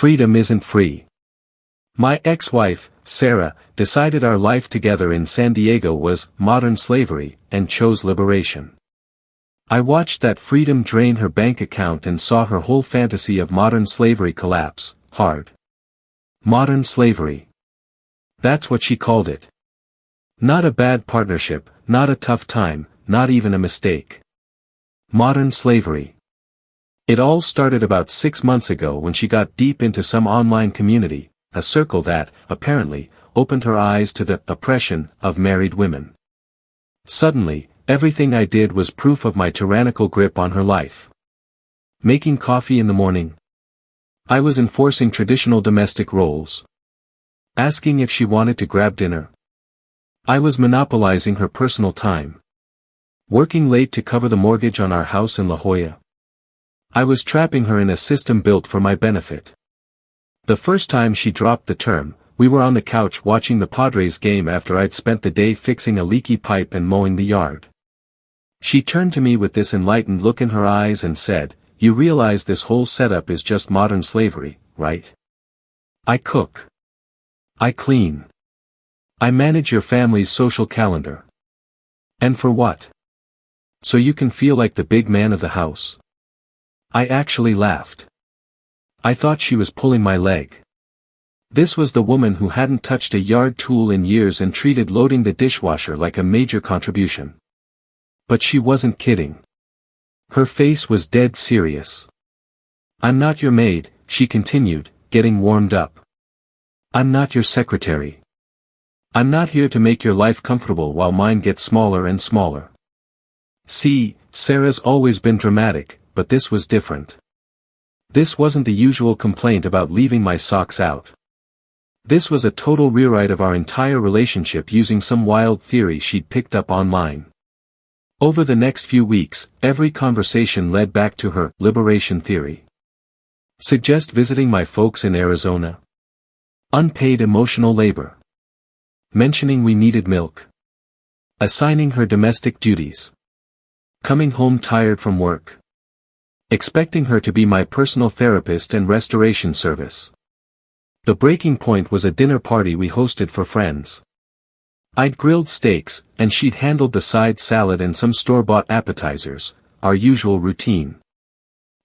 Freedom isn't free. My ex-wife, Sarah, decided our life together in San Diego was modern slavery and chose liberation. I watched that freedom drain her bank account and saw her whole fantasy of modern slavery collapse, hard. Modern slavery. That's what she called it. Not a bad partnership, not a tough time, not even a mistake. Modern slavery. It all started about 6 months ago when she got deep into some online community, a circle that, apparently, opened her eyes to the oppression of married women. Suddenly, everything I did was proof of my tyrannical grip on her life. Making coffee in the morning. I was enforcing traditional domestic roles. Asking if she wanted to grab dinner. I was monopolizing her personal time. Working late to cover the mortgage on our house in La Jolla. I was trapping her in a system built for my benefit. The first time she dropped the term, we were on the couch watching the Padres game after I'd spent the day fixing a leaky pipe and mowing the yard. She turned to me with this enlightened look in her eyes and said, "You realize this whole setup is just modern slavery, right? I cook. I clean. I manage your family's social calendar. And for what? So you can feel like the big man of the house." I actually laughed. I thought she was pulling my leg. This was the woman who hadn't touched a yard tool in years and treated loading the dishwasher like a major contribution. But she wasn't kidding. Her face was dead serious. "I'm not your maid," she continued, getting warmed up. "I'm not your secretary. I'm not here to make your life comfortable while mine gets smaller and smaller." See, Sarah's always been dramatic, but this was different. This wasn't the usual complaint about leaving my socks out. This was a total rewrite of our entire relationship using some wild theory she'd picked up online. Over the next few weeks, every conversation led back to her liberation theory. Suggest visiting my folks in Arizona. Unpaid emotional labor. Mentioning we needed milk. Assigning her domestic duties. Coming home tired from work. Expecting her to be my personal therapist and restoration service. The breaking point was a dinner party we hosted for friends. I'd grilled steaks, and she'd handled the side salad and some store-bought appetizers, our usual routine.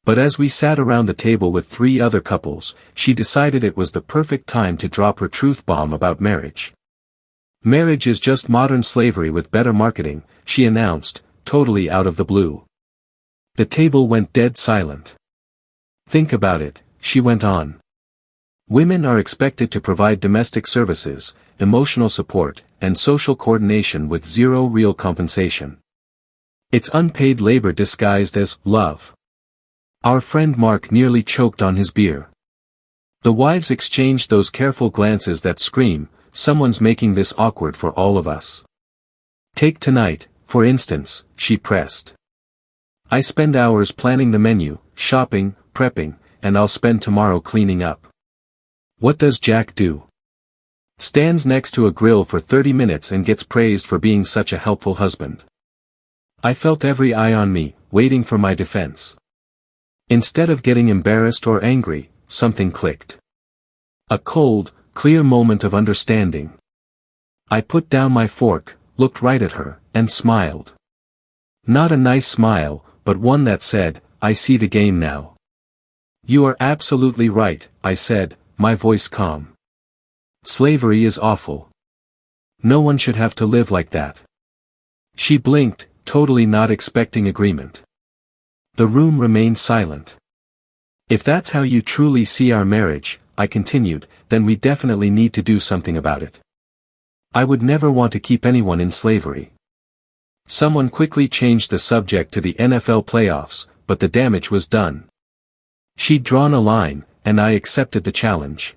But as we sat around the table with 3 other couples, she decided it was the perfect time to drop her truth bomb about marriage. "Marriage is just modern slavery with better marketing," she announced, totally out of the blue. The table went dead silent. "Think about it," she went on. "Women are expected to provide domestic services, emotional support, and social coordination with zero real compensation. It's unpaid labor disguised as love." Our friend Mark nearly choked on his beer. The wives exchanged those careful glances that scream, "Someone's making this awkward for all of us." "Take tonight, for instance," she pressed. "I spend hours planning the menu, shopping, prepping, and I'll spend tomorrow cleaning up. What does Jack do? Stands next to a grill for 30 minutes and gets praised for being such a helpful husband." I felt every eye on me, waiting for my defense. Instead of getting embarrassed or angry, something clicked. A cold, clear moment of understanding. I put down my fork, looked right at her, and smiled. Not a nice smile, but one that said, "I see the game now." "You are absolutely right," I said, my voice calm. "Slavery is awful. No one should have to live like that." She blinked, totally not expecting agreement. The room remained silent. "If that's how you truly see our marriage," I continued, "then we definitely need to do something about it. I would never want to keep anyone in slavery." Someone quickly changed the subject to the NFL playoffs, but the damage was done. She'd drawn a line, and I accepted the challenge.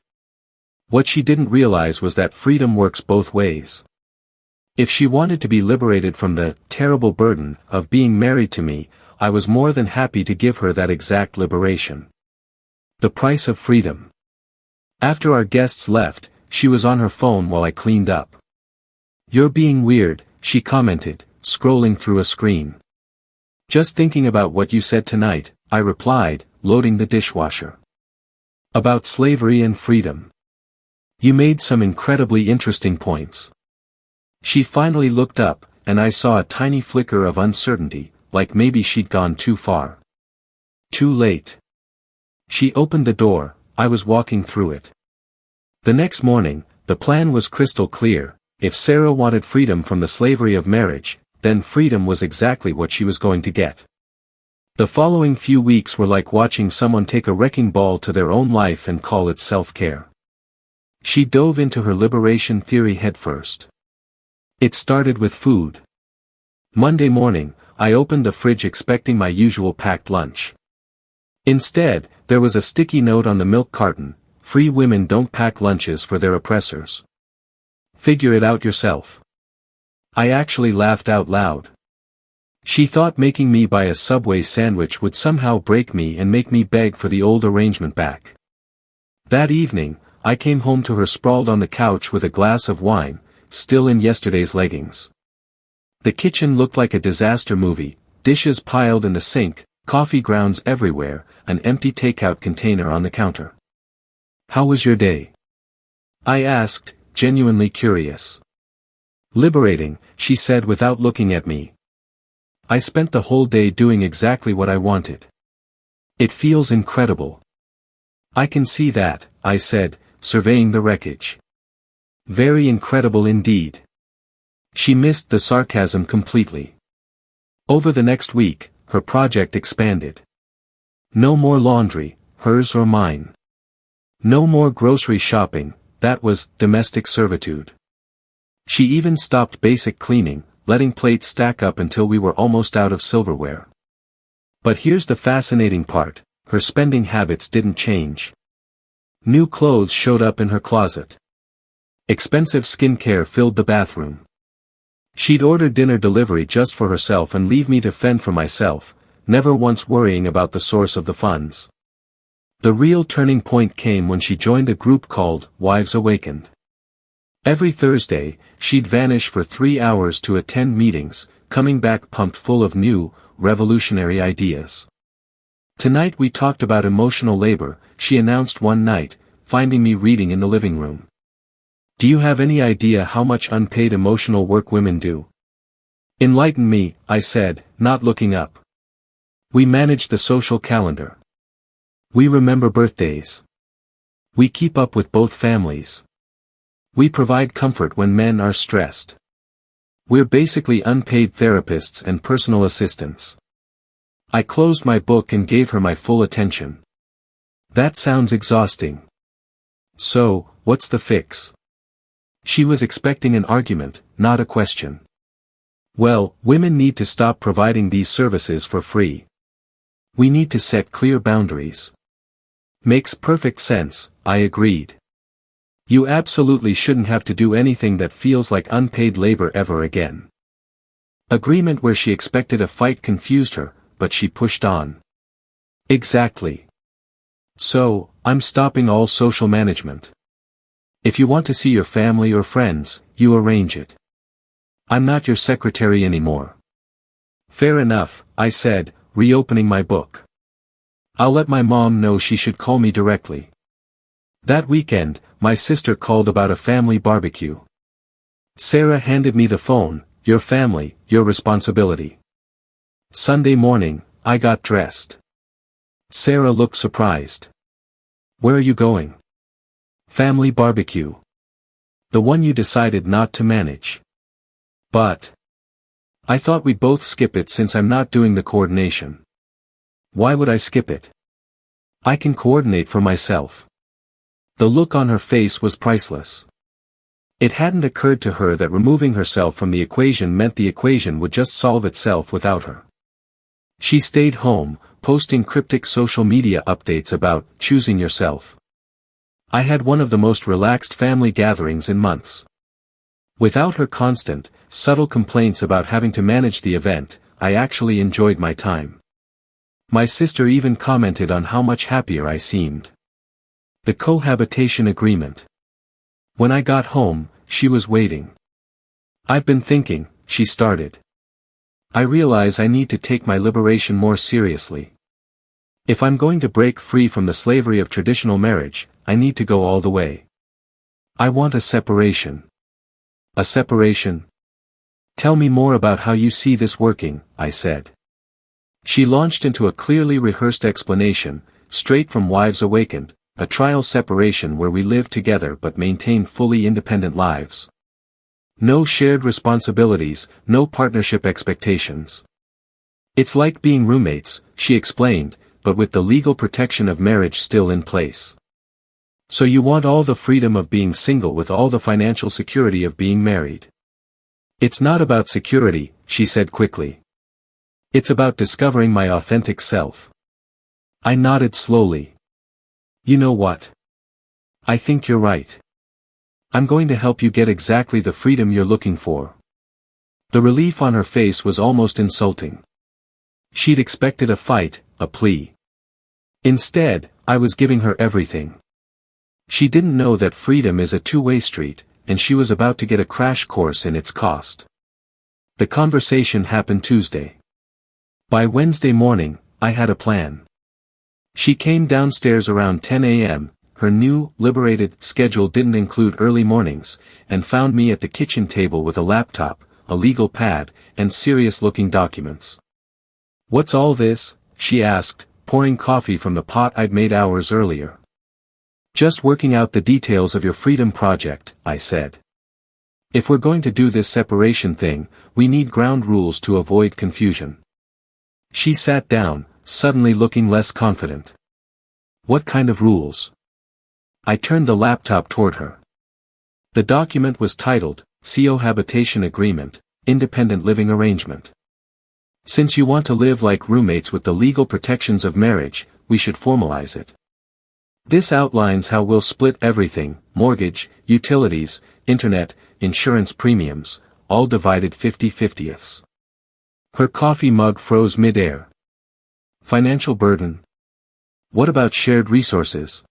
What she didn't realize was that freedom works both ways. If she wanted to be liberated from the terrible burden of being married to me, I was more than happy to give her that exact liberation. The price of freedom. After our guests left, she was on her phone while I cleaned up. "You're being weird," she commented, scrolling through a screen. "Just thinking about what you said tonight," I replied, loading the dishwasher. About slavery and freedom. You made some incredibly interesting points. She finally looked up, and I saw a tiny flicker of uncertainty, like maybe she'd gone too far. Too late. She opened the door, I was walking through it. The next morning, the plan was crystal clear. If Sarah wanted freedom from the slavery of marriage, then freedom was exactly what she was going to get. The following few weeks were like watching someone take a wrecking ball to their own life and call it self-care. She dove into her liberation theory headfirst. It started with food. Monday morning, I opened the fridge expecting my usual packed lunch. Instead, there was a sticky note on the milk carton: "Free women don't pack lunches for their oppressors. Figure it out yourself." I actually laughed out loud. She thought making me buy a Subway sandwich would somehow break me and make me beg for the old arrangement back. That evening, I came home to her sprawled on the couch with a glass of wine, still in yesterday's leggings. The kitchen looked like a disaster movie, dishes piled in the sink, coffee grounds everywhere, an empty takeout container on the counter. "How was your day?" I asked, genuinely curious. "Liberating," she said without looking at me. "I spent the whole day doing exactly what I wanted. It feels incredible." "I can see that," I said, surveying the wreckage. "Very incredible indeed." She missed the sarcasm completely. Over the next week, her project expanded. No more laundry, hers or mine. No more grocery shopping, that was domestic servitude. She even stopped basic cleaning, letting plates stack up until we were almost out of silverware. But here's the fascinating part: her spending habits didn't change. New clothes showed up in her closet. Expensive skincare filled the bathroom. She'd order dinner delivery just for herself and leave me to fend for myself, never once worrying about the source of the funds. The real turning point came when she joined a group called Wives Awakened. Every Thursday, she'd vanish for 3 hours to attend meetings, coming back pumped full of new, revolutionary ideas. "Tonight we talked about emotional labor," she announced one night, finding me reading in the living room. "Do you have any idea how much unpaid emotional work women do?" "Enlighten me," I said, not looking up. "We manage the social calendar. We remember birthdays. We keep up with both families. We provide comfort when men are stressed. We're basically unpaid therapists and personal assistants." I closed my book and gave her my full attention. "That sounds exhausting. So, what's the fix?" She was expecting an argument, not a question. "Well, women need to stop providing these services for free. We need to set clear boundaries." "Makes perfect sense," I agreed. "You absolutely shouldn't have to do anything that feels like unpaid labor ever again." Agreement where she expected a fight confused her, but she pushed on. "Exactly. So, I'm stopping all social management. If you want to see your family or friends, you arrange it. I'm not your secretary anymore." "Fair enough," I said, reopening my book. "I'll let my mom know she should call me directly." That weekend, my sister called about a family barbecue. Sarah handed me the phone: "Your family, your responsibility." Sunday morning, I got dressed. Sarah looked surprised. "Where are you going?" "Family barbecue. The one you decided not to manage." "But I thought we'd both skip it since I'm not doing the coordination." "Why would I skip it? I can coordinate for myself." The look on her face was priceless. It hadn't occurred to her that removing herself from the equation meant the equation would just solve itself without her. She stayed home, posting cryptic social media updates about choosing yourself. I had one of the most relaxed family gatherings in months. Without her constant, subtle complaints about having to manage the event, I actually enjoyed my time. My sister even commented on how much happier I seemed. The cohabitation agreement. When I got home, she was waiting. "I've been thinking," she started. "I realize I need to take my liberation more seriously. If I'm going to break free from the slavery of traditional marriage, I need to go all the way. I want a separation. A separation? Tell me more about how you see this working, I said. She launched into a clearly rehearsed explanation, straight from Wives Awakened, a trial separation where we live together but maintain fully independent lives. No shared responsibilities, no partnership expectations. It's like being roommates, she explained, but with the legal protection of marriage still in place. So you want all the freedom of being single with all the financial security of being married. It's not about security, she said quickly. It's about discovering my authentic self. I nodded slowly. You know what? I think you're right. I'm going to help you get exactly the freedom you're looking for. The relief on her face was almost insulting. She'd expected a fight, a plea. Instead, I was giving her everything. She didn't know that freedom is a two-way street, and she was about to get a crash course in its cost. The conversation happened Tuesday. By Wednesday morning, I had a plan. She came downstairs around 10 a.m., her new, liberated schedule didn't include early mornings, and found me at the kitchen table with a laptop, a legal pad, and serious-looking documents. "What's all this?" she asked, pouring coffee from the pot I'd made hours earlier. "Just working out the details of your freedom project," I said. "If we're going to do this separation thing, we need ground rules to avoid confusion." She sat down, suddenly looking less confident. "What kind of rules?" I turned the laptop toward her. The document was titled, Co-habitation Agreement, Independent Living Arrangement. Since you want to live like roommates with the legal protections of marriage, we should formalize it. This outlines how we'll split everything, mortgage, utilities, internet, insurance premiums, all divided 50/50ths. Her coffee mug froze mid-air. Financial burden? What about shared resources?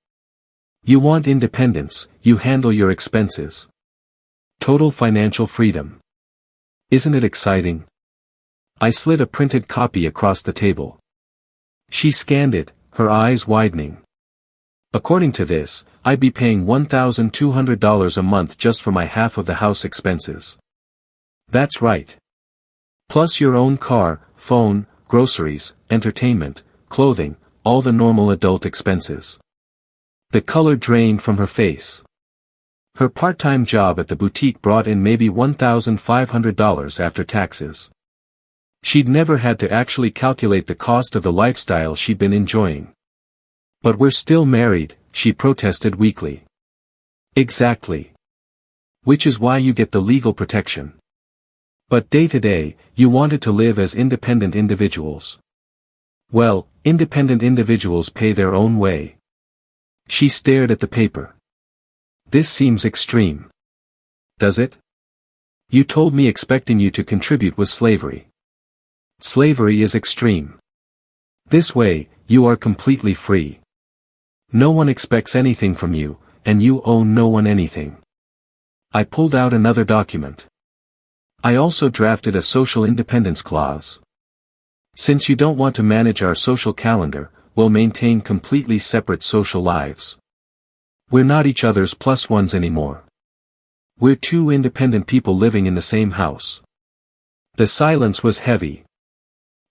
You want independence, you handle your expenses. Total financial freedom. Isn't it exciting? I slid a printed copy across the table. She scanned it, her eyes widening. According to this, I'd be paying $1,200 a month just for my half of the house expenses. That's right. Plus your own car, phone, groceries, entertainment, clothing, all the normal adult expenses. The color drained from her face. Her part-time job at the boutique brought in maybe $1,500 after taxes. She'd never had to actually calculate the cost of the lifestyle she'd been enjoying. "But we're still married," she protested weakly. "Exactly. Which is why you get the legal protection. But day to day, you wanted to live as independent individuals. Well, independent individuals pay their own way." She stared at the paper. "This seems extreme. Does it? You told me expecting you to contribute was slavery. Slavery is extreme. This way, you are completely free. No one expects anything from you, and you owe no one anything." I pulled out another document. I also drafted a social independence clause. Since you don't want to manage our social calendar, we'll maintain completely separate social lives. We're not each other's plus ones anymore. We're two independent people living in the same house. The silence was heavy.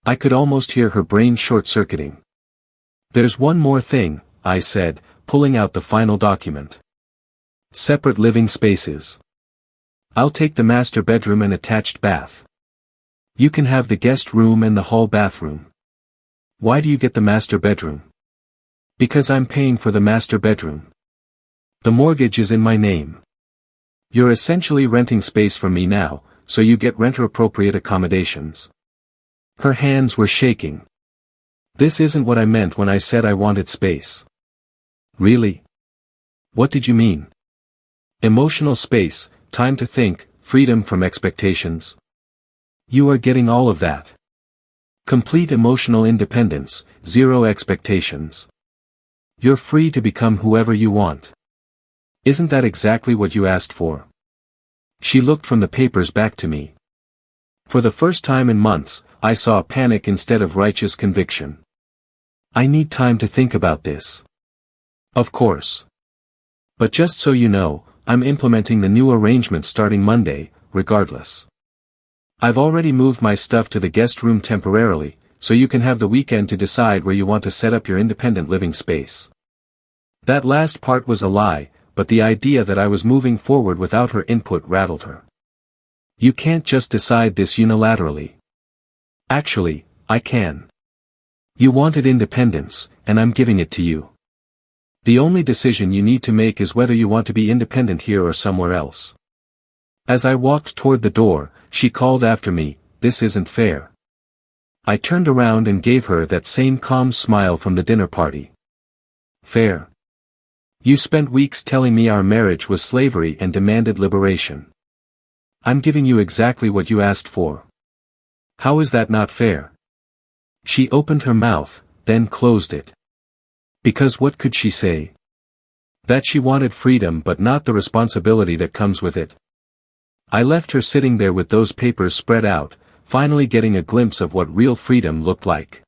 I could almost hear her brain short-circuiting. "There's one more thing," I said, pulling out the final document. "Separate living spaces. I'll take the master bedroom and attached bath. You can have the guest room and the hall bathroom." "Why do you get the master bedroom?" "Because I'm paying for the master bedroom. The mortgage is in my name. You're essentially renting space from me now, so you get renter-appropriate accommodations." Her hands were shaking. "This isn't what I meant when I said I wanted space." "Really? What did you mean?" "Emotional space, time to think, freedom from expectations." You are getting all of that. Complete emotional independence, zero expectations. You're free to become whoever you want. Isn't that exactly what you asked for? She looked from the papers back to me. For the first time in months, I saw panic instead of righteous conviction. I need time to think about this. Of course. But just so you know, I'm implementing the new arrangement starting Monday, regardless. I've already moved my stuff to the guest room temporarily, so you can have the weekend to decide where you want to set up your independent living space. That last part was a lie, but the idea that I was moving forward without her input rattled her. You can't just decide this unilaterally. Actually, I can. You wanted independence, and I'm giving it to you. The only decision you need to make is whether you want to be independent here or somewhere else. As I walked toward the door, she called after me, "This isn't fair." I turned around and gave her that same calm smile from the dinner party. Fair? You spent weeks telling me our marriage was slavery and demanded liberation. I'm giving you exactly what you asked for. How is that not fair? She opened her mouth, then closed it. Because what could she say? That she wanted freedom but not the responsibility that comes with it. I left her sitting there with those papers spread out, finally getting a glimpse of what real freedom looked like.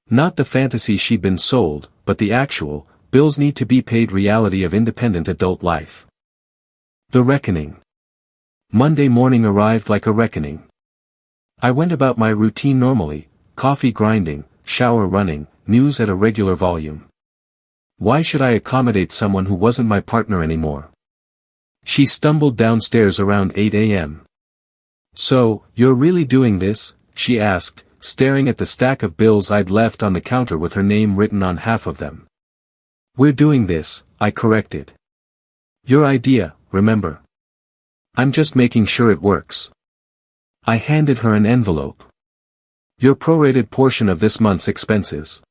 Not the fantasy she'd been sold, but the actual, bills need to be paid reality of independent adult life. The reckoning. Monday morning arrived like a reckoning. I went about my routine normally, coffee grinding, shower running, news at a regular volume. Why should I accommodate someone who wasn't my partner anymore? She stumbled downstairs around 8 a.m. "So, you're really doing this?" she asked, staring at the stack of bills I'd left on the counter with her name written on half of them. "We're doing this," I corrected. "Your idea, remember. I'm just making sure it works." I handed her an envelope. "Your prorated portion of this month's expenses.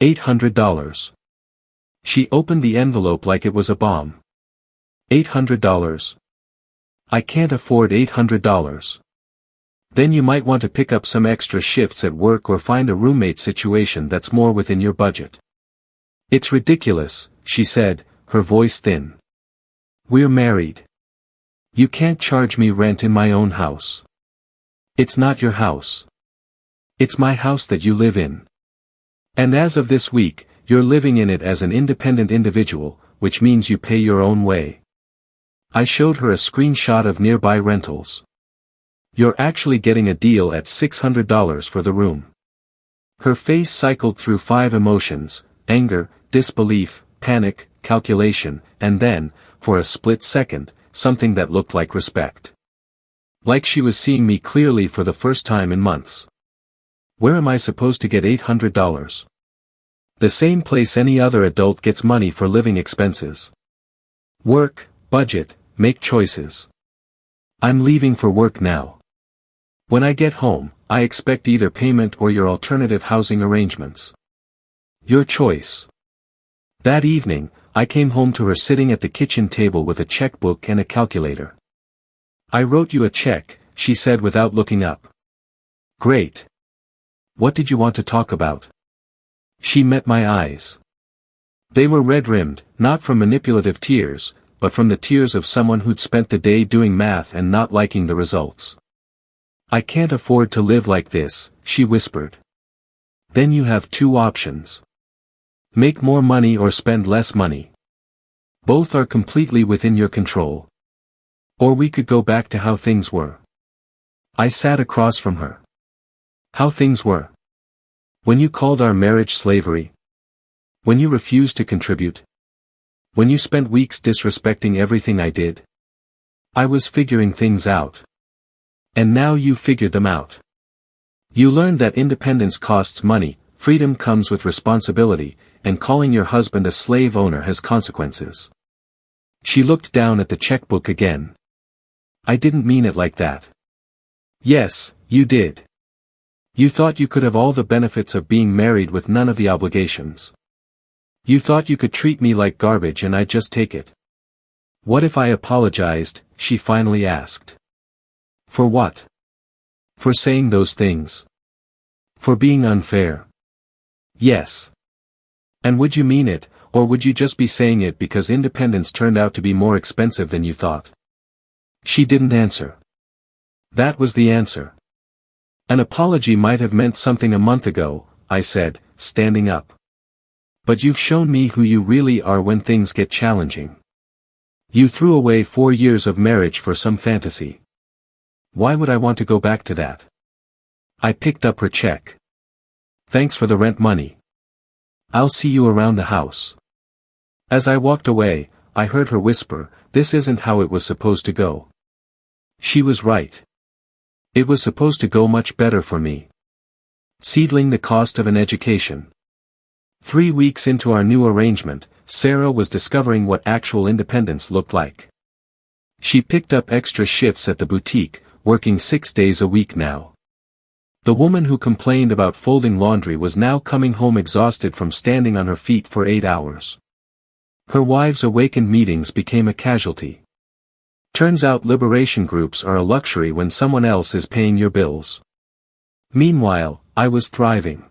$800. She opened the envelope like it was a bomb. $800. I can't afford $800. Then you might want to pick up some extra shifts at work or find a roommate situation that's more within your budget. It's ridiculous, she said, her voice thin. We're married. You can't charge me rent in my own house. It's not your house. It's my house that you live in. And as of this week, you're living in it as an independent individual, which means you pay your own way. I showed her a screenshot of nearby rentals. You're actually getting a deal at $600 for the room. Her face cycled through 5 emotions: anger, disbelief, panic, calculation, and then, for a split second, something that looked like respect. Like she was seeing me clearly for the first time in months. Where am I supposed to get $800? The same place any other adult gets money for living expenses. Work, budget, make choices. I'm leaving for work now. When I get home, I expect either payment or your alternative housing arrangements. Your choice. That evening, I came home to her sitting at the kitchen table with a checkbook and a calculator. I wrote you a check, she said without looking up. Great. What did you want to talk about? She met my eyes. They were red-rimmed, not from manipulative tears, but from the tears of someone who'd spent the day doing math and not liking the results. I can't afford to live like this, she whispered. Then you have 2 options. Make more money or spend less money. Both are completely within your control. Or we could go back to how things were. I sat across from her. How things were? When you called our marriage slavery? When you refused to contribute? When you spent weeks disrespecting everything I did? I was figuring things out. And now you figured them out. You learned that independence costs money, freedom comes with responsibility, and calling your husband a slave owner has consequences. She looked down at the checkbook again. I didn't mean it like that. Yes, you did. You thought you could have all the benefits of being married with none of the obligations. You thought you could treat me like garbage and I'd just take it. What if I apologized, she finally asked. For what? For saying those things. For being unfair. Yes. And would you mean it, or would you just be saying it because independence turned out to be more expensive than you thought? She didn't answer. That was the answer. An apology might have meant something a month ago, I said, standing up. But you've shown me who you really are when things get challenging. You threw away 4 years of marriage for some fantasy. Why would I want to go back to that? I picked up her check. Thanks for the rent money. I'll see you around the house. As I walked away, I heard her whisper, "This isn't how it was supposed to go." She was right. It was supposed to go much better for me. Seedling the cost of an education. 3 weeks into our new arrangement, Sarah was discovering what actual independence looked like. She picked up extra shifts at the boutique, working 6 days a week now. The woman who complained about folding laundry was now coming home exhausted from standing on her feet for 8 hours. Her wives' awakened meetings became a casualty. Turns out liberation groups are a luxury when someone else is paying your bills. Meanwhile, I was thriving.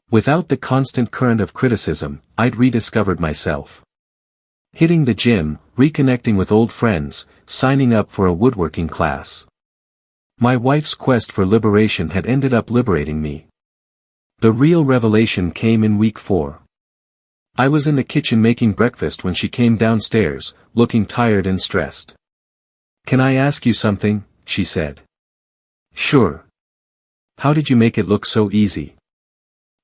Without the constant current of criticism, I'd rediscovered myself. Hitting the gym, reconnecting with old friends, signing up for a woodworking class. My wife's quest for liberation had ended up liberating me. The real revelation came in week 4. I was in the kitchen making breakfast when she came downstairs, looking tired and stressed. "Can I ask you something?" she said. "Sure. How did you make it look so easy?"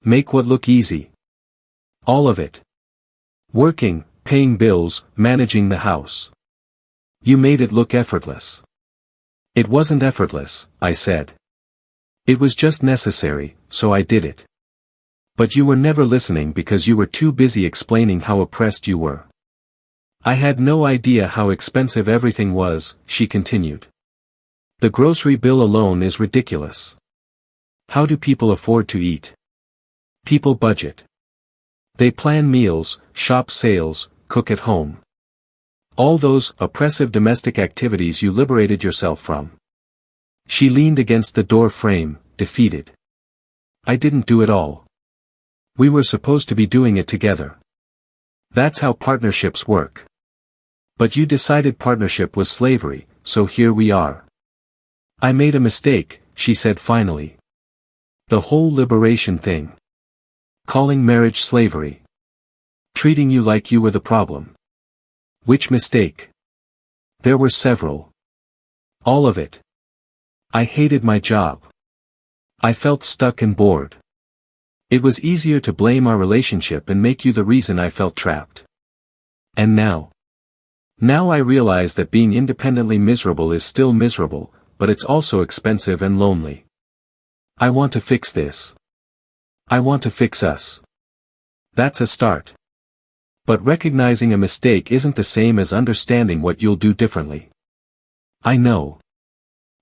"Make what look easy?" "All of it. Working, paying bills, managing the house. You made it look effortless." "It wasn't effortless," I said. "It was just necessary, so I did it." "But you were never listening because you were too busy explaining how oppressed you were." "I had no idea how expensive everything was," she continued. "The grocery bill alone is ridiculous. How do people afford to eat? People budget. They plan meals, shop sales, cook at home. All those oppressive domestic activities you liberated yourself from." She leaned against the door frame, defeated. "I didn't do it all. We were supposed to be doing it together. That's how partnerships work. But you decided partnership was slavery, so here we are." "I made a mistake," she said finally. "The whole liberation thing. Calling marriage slavery. Treating you like you were the problem." "Which mistake?" "There were several. All of it. I hated my job. I felt stuck and bored. It was easier to blame our relationship and make you the reason I felt trapped. And now? Now I realize that being independently miserable is still miserable, but it's also expensive and lonely. I want to fix this. I want to fix us. That's a start. But recognizing a mistake isn't the same as understanding what you'll do differently." "I know.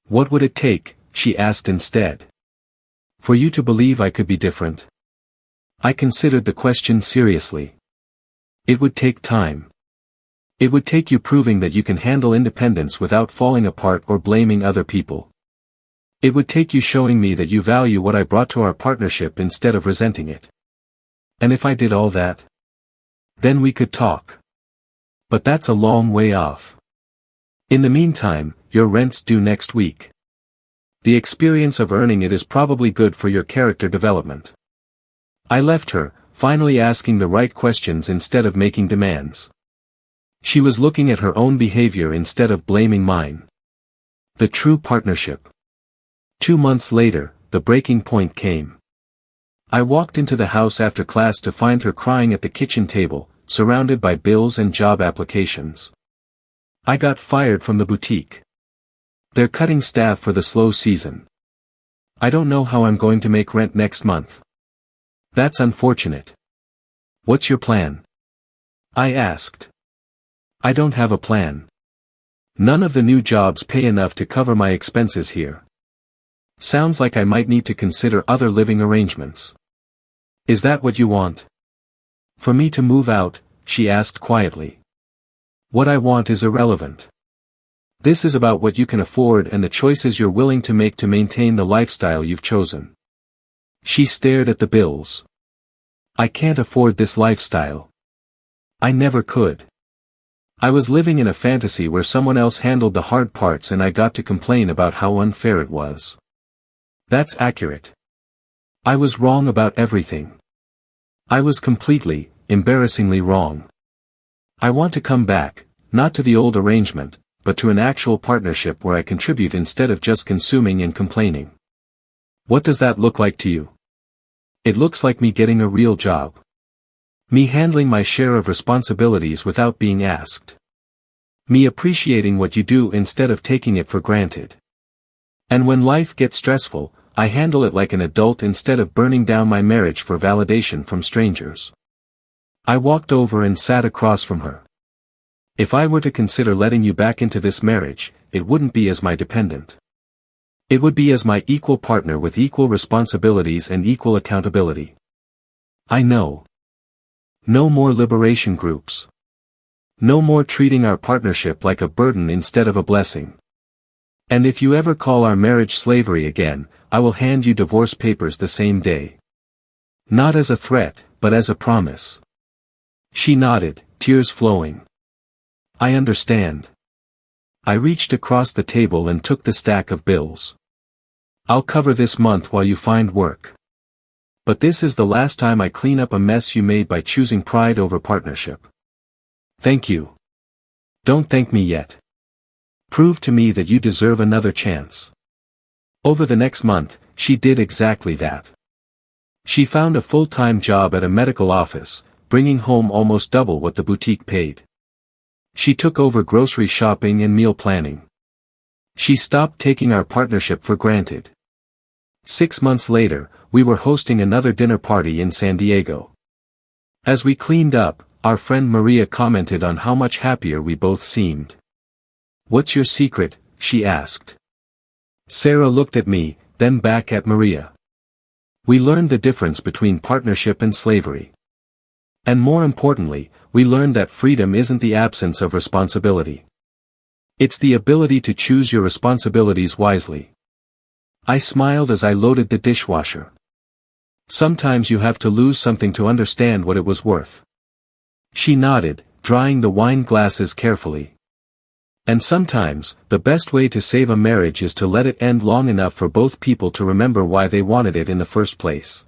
What would it take," she asked instead, "for you to believe I could be different?" I considered the question seriously. "It would take time. It would take you proving that you can handle independence without falling apart or blaming other people. It would take you showing me that you value what I brought to our partnership instead of resenting it. And if I did all that, then we could talk. But that's a long way off. In the meantime, your rent's due next week. The experience of earning it is probably good for your character development." I left her, finally asking the right questions instead of making demands. She was looking at her own behavior instead of blaming mine. The true partnership. 2 months later, the breaking point came. I walked into the house after class to find her crying at the kitchen table, surrounded by bills and job applications. "I got fired from the boutique. They're cutting staff for the slow season. I don't know how I'm going to make rent next month." "That's unfortunate. What's your plan?" I asked. "I don't have a plan. None of the new jobs pay enough to cover my expenses here. Sounds like I might need to consider other living arrangements." "Is that what you want? For me to move out?" she asked quietly. "What I want is irrelevant. This is about what you can afford and the choices you're willing to make to maintain the lifestyle you've chosen." She stared at the bills. "I can't afford this lifestyle. I never could. I was living in a fantasy where someone else handled the hard parts and I got to complain about how unfair it was." "That's accurate. I was wrong about everything. I was completely, embarrassingly wrong. I want to come back, not to the old arrangement, but to an actual partnership where I contribute instead of just consuming and complaining. What does that look like to you? It looks like me getting a real job. Me handling my share of responsibilities without being asked. Me appreciating what you do instead of taking it for granted. And when life gets stressful, I handle it like an adult instead of burning down my marriage for validation from strangers. I walked over and sat across from her. If I were to consider letting you back into this marriage, it wouldn't be as my dependent. It would be as my equal partner with equal responsibilities and equal accountability. I know. No more liberation groups. No more treating our partnership like a burden instead of a blessing. And if you ever call our marriage slavery again, I will hand you divorce papers the same day. Not as a threat, but as a promise. She nodded, tears flowing. I understand. I reached across the table and took the stack of bills. I'll cover this month while you find work. But this is the last time I clean up a mess you made by choosing pride over partnership. Thank you. Don't thank me yet. Prove to me that you deserve another chance. Over the next month, she did exactly that. She found a full-time job at a medical office, bringing home almost double what the boutique paid. She took over grocery shopping and meal planning. She stopped taking our partnership for granted. 6 months later, we were hosting another dinner party in San Diego. As we cleaned up, our friend Maria commented on how much happier we both seemed. "What's your secret?" she asked. Sarah looked at me, then back at Maria. We learned the difference between partnership and slavery. And more importantly, we learned that freedom isn't the absence of responsibility. It's the ability to choose your responsibilities wisely. I smiled as I loaded the dishwasher. Sometimes you have to lose something to understand what it was worth. She nodded, drying the wine glasses carefully. And sometimes, the best way to save a marriage is to let it end long enough for both people to remember why they wanted it in the first place.